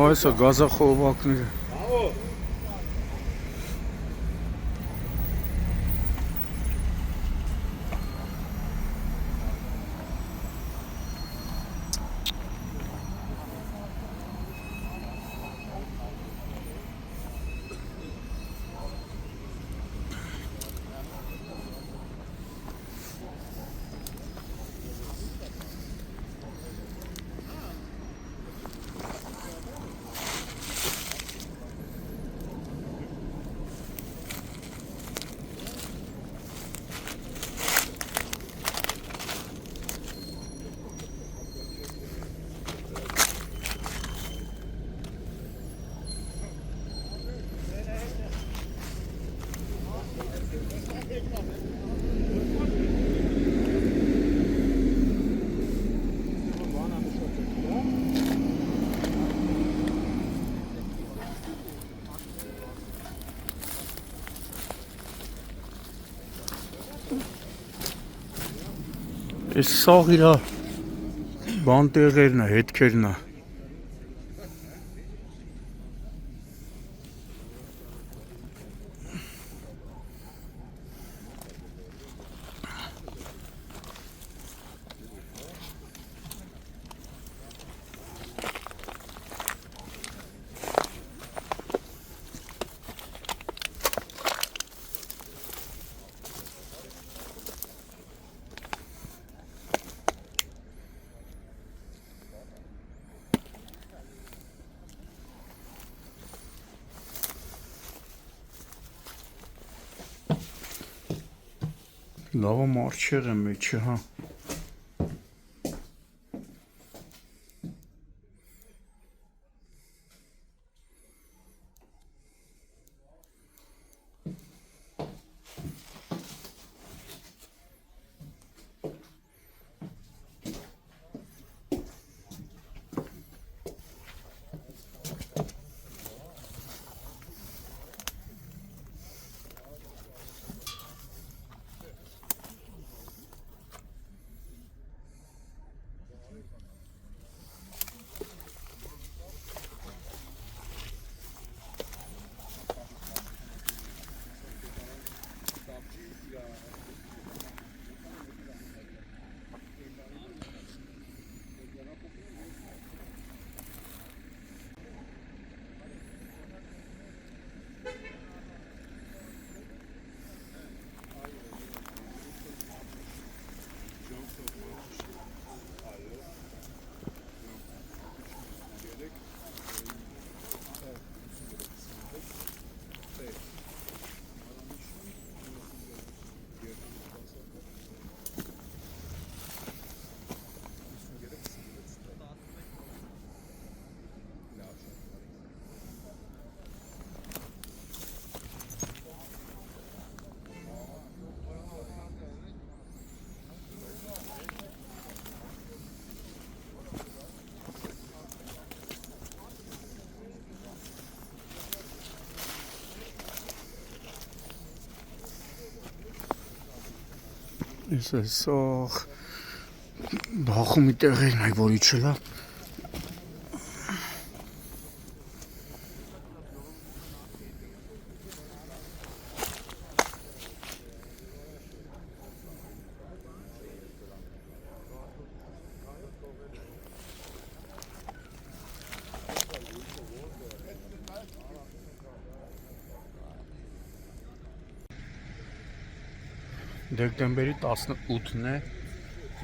Այսա գազախողովակները։ Այս սաղ իրա բանտեղերն է, հետքերն է։ Լավը մարդ չեղը մեջը, հա։ Այս սաղ բախումի տեղերն է, որի չլա։ Դեկտեմբերի 18-ն է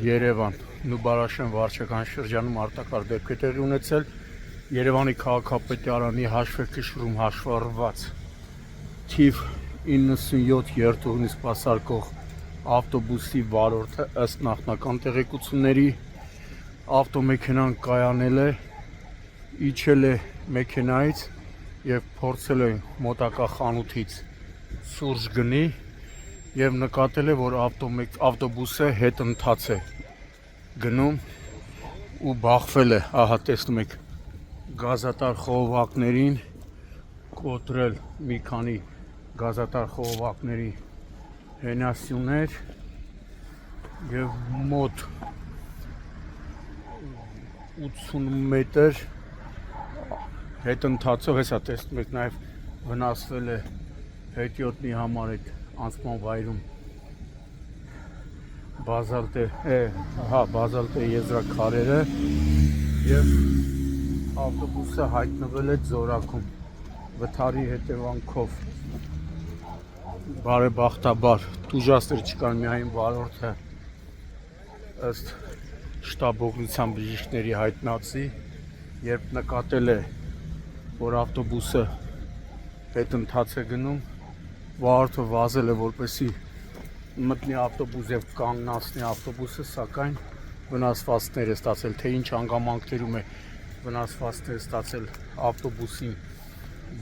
Երևան, Նուբարաշեն վարչական շրջանում արտակարգ դեպք է տեղի ունեցել Երևանի քաղաքապետարանի հաշվեկշռում հաշվառված թիվ 97 երթուղին սպասարկող ավտոբուսի վարորդը ըստ նախնական տեղեկությունների ավտոմեքենան կայանել է, իջել է մեքենայից եւ փորձել է մոտակա խանութից սուրճ գնի եւ նկատել է, որ ավտոբուսը հետընթաց է գնում ու բախվել է, ահա տեսնում եք գազատար խողովակներին կոտրել մի քանի գազատար խողովակների հենասյուներ եւ մոտ 80 մետր հետ ընթացով հեսա տեսնում եք նաև վնասվել է հետիոտնի համար այդ անցման վայրում բազալտե եզրաքարերը եւ ավտոբուսը հայտնվել է Ձորակում վթարի հետևանքով բարեբախտաբար դժվար չկան միայն վարորդը ըստ շտաբ օգնության բժիշկների հայտնածի երբ նկատել է որ ավտոբուսը հետընթաց է գնում վարորդը վազել է որպեսի մտնի ավտոբուս եւ կանգնացնի ավտոբուսը սակայն վնասվածքներ է ստացել թե ինչ հանգամանքներում է վնասվածքներ ստացել ավտոբուսի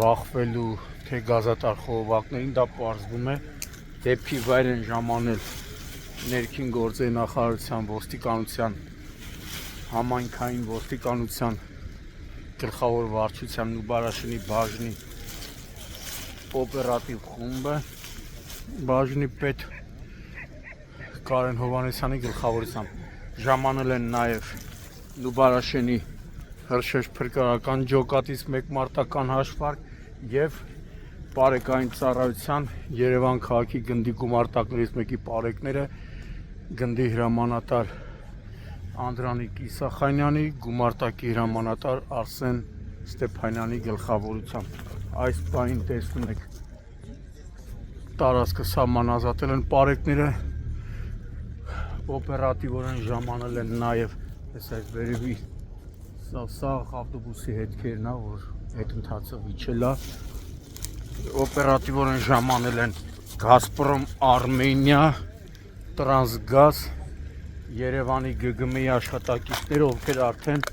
բախվելու թե գազատար խողովակներին դա պարզվում է դեպքի վայր են ժամանել ներքին գործերի նախարարության ոստիկանության համայնքային ոստիկանության գլխավոր վարչության Նուբարաշենի բաժնի օպերատիվ խումբը բաժնի պետ Կարեն Հովհաննիսյանի գլխավորությամբ ժամանել են նաև Նուբարաշենի հրշեջ փրկարարական ջոկատից մեկ մարտական հաշվարկ եւ Պարեկային ծառայության Երևան քաղաքի գնդի գումարտակներից մեկի պարեկները գնդի հրամանատար Անդրանիկ Իսախանյանի գումարտակի հրամանատար Արսեն Ստեփանյանի գլխավորությամբ այս պահին տեսնում եք տարածքը սահմանազատել են պարեկները օպերատիվորեն ժամանել են նաև այս վերևի սա ավտոբուսի հետքերն է որ հետընթացը վիճել է օպերատիվորեն ժամանել են Գազպրոմ Արմենիա Տրանսգազ Երևանի ԳԳՄ-ի աշխատակիցները ովքեր արդեն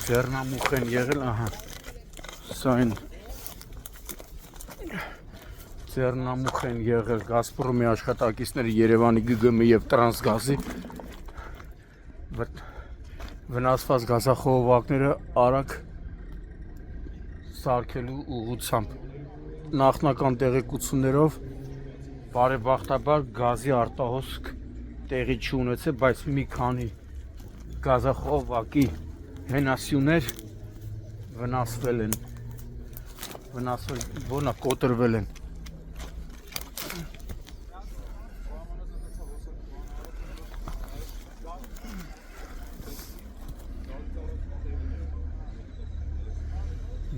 ձեռնամուխ են եղել սա այն ձեռնամուխ են եղել Գազպրոմի աշխատակիցները Երևանի ԳԳՄ-ի եւ Տրանսգազի վնասված գազախողովակները արագ սարքելու ուղղությամբ նախնական տեղեկություններով բարեբախտաբար գազի արտահոսք տեղի չունեցել բայց մի քանի գազախողովակի հենասյուներ վնասվել են որնա կոտրվել են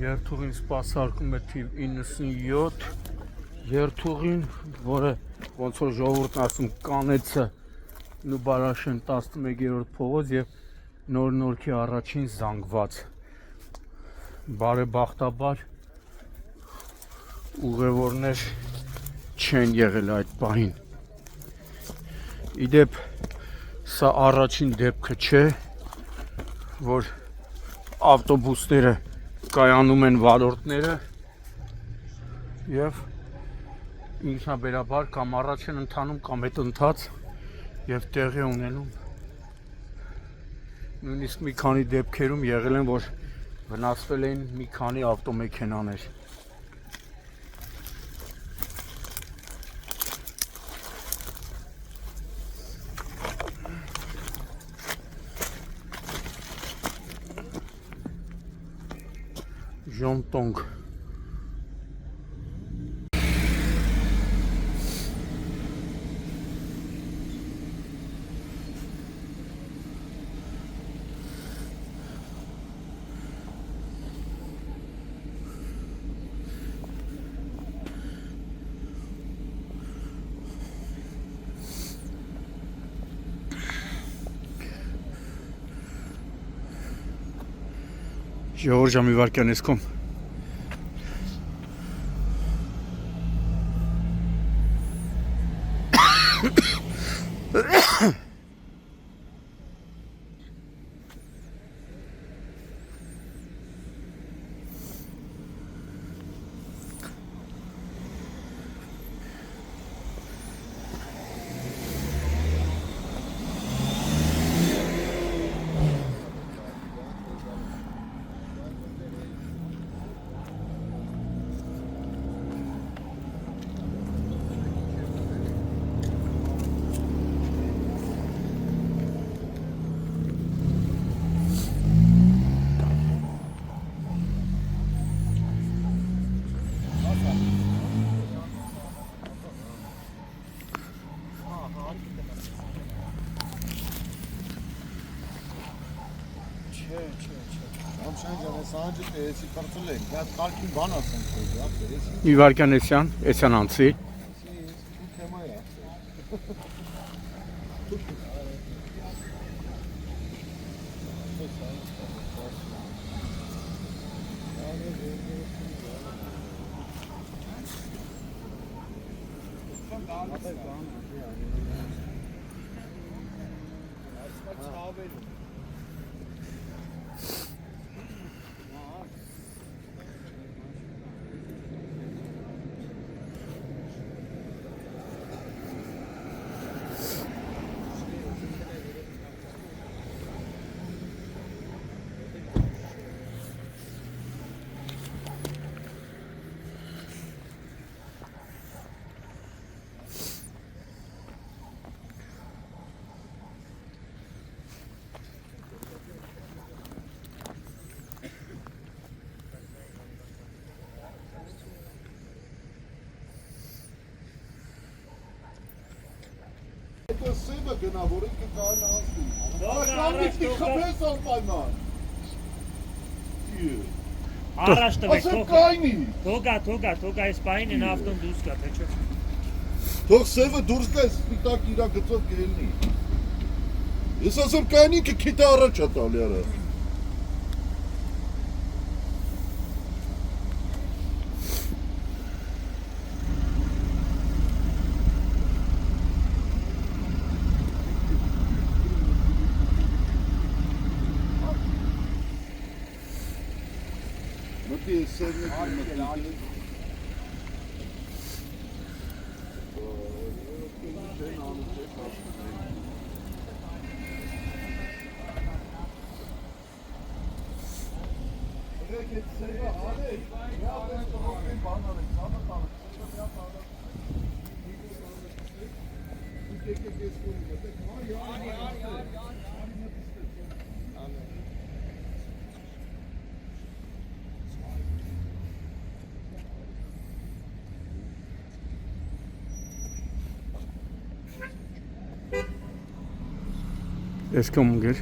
Երթուղին սպասարկում է թիվ 97 երթուղին, որը ոնց որ ժողովուրդն ասում կանեցը Նուբարաշեն 11-րդ փողոց եւ նոր-նորքի առաջին զանգված բարեբախտաբար ուղևորներ չեն եղել այդ պահին իդեպ սա առաջին դեպքը չէ որ ավտոբուսները կայանում են վարորդները եւ ինքնաբերաբար կամ առաջ են ընթանում կամ հետընթաց եւ տեղի ունենում նույնիսկ մի քանի դեպքերում եղել են որ վնասվել են մի քանի ավտոմեքենաներ Ժոնտոնգ Ժողովուրդ ժամի վարկյան էսկոմ Ամշան ջան, այս անջը տեսի կրծել են, դա կարգին բան ասեմ քեզ, հա, տեսի։ Իվարկյան Էսյան անցի։ Ու թեմա է։ Դա սևը գնավորի կկան ասում։ Առաջ խփես անպայման։ Առաջ տվեք, Ասեմ կայնի։ թողա այս պահին են ավտոն դուրս գա, թե չէ։ Թող սևը դուրս գա, սպիտակ իրա գծով կելնի։ Ես ասեմ կայնի կքիթը առաջ է տալի արա։ Մտի սևն է մտի։ Let's come, good.